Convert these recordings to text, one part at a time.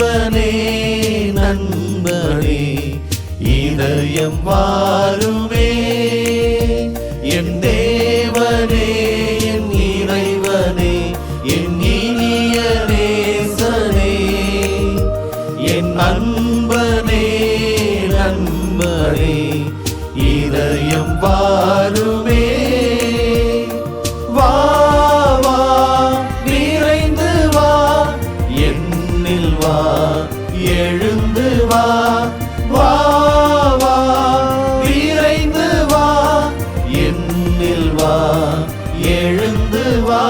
நண்பனே நண்பனே இதயம் வாருமே என் தேவனே என் இறைவனே என் இனிய நேசனே என் நண்பனே நண்பனே இதயம் வாருமே வா வா விரைந்து வா என்னில் வா எழுந்து வா வா வா விரைந்து வா என்னில் வா எழுந்து வா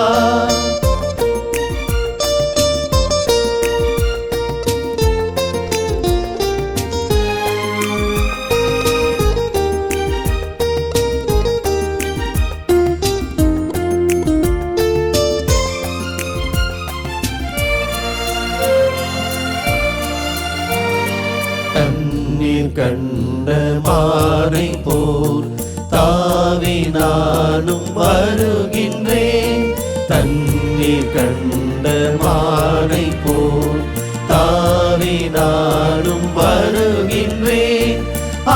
தண்ணீர் கண்ட மானை போல் தாவி நானும் வருகின்றேன் தண்ணீர் கண்ட மானை போல் தாவி நானும் வருகின்றேன்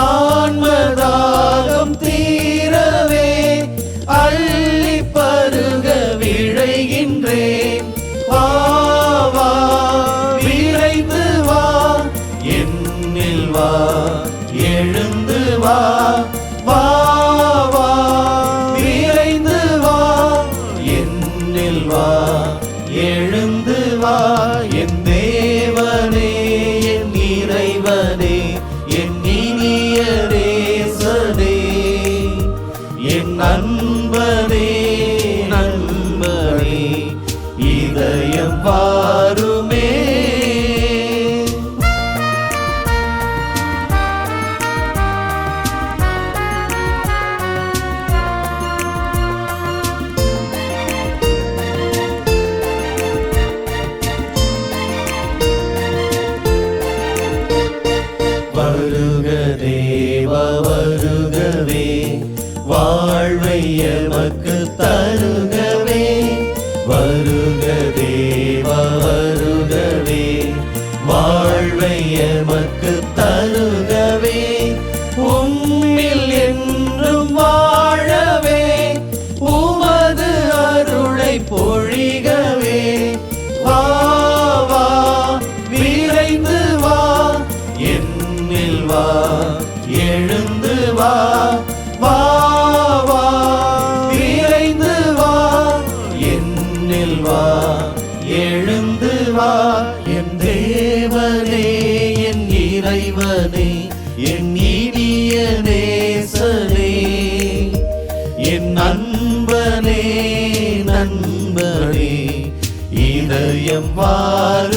ஆன்மதாகம் தீரவே அள்ளி பருக விழைகின்றேன் வா வா விரைந்து வா என்னில் வா எழுந்து வா வா வா விரைந்து வா என்னில் வா எழுந்து வா என் தேவனே என் இறைவனே என் இனிய நேசனே என் நண்பனே நண்பனே இதயம் வாருமே வருக தேவா வருகவே வாழ்வை எமக்கு தருகவே வருக தேவா வருகவே வாழ்வை எமக்கு தருகவே உம்மில் என்றும் வாழவே உமது அருளை பொழிகவே வா வா விரைந்து வா என்னில் வா எழுந்து வா வா வா விரைந்து வா என்னில் வா எழுந்து வா என் தேவனே என் இறைவனே என் இனிய நேசனே என் நண்பனே நண்பனே இதயம் வாருமே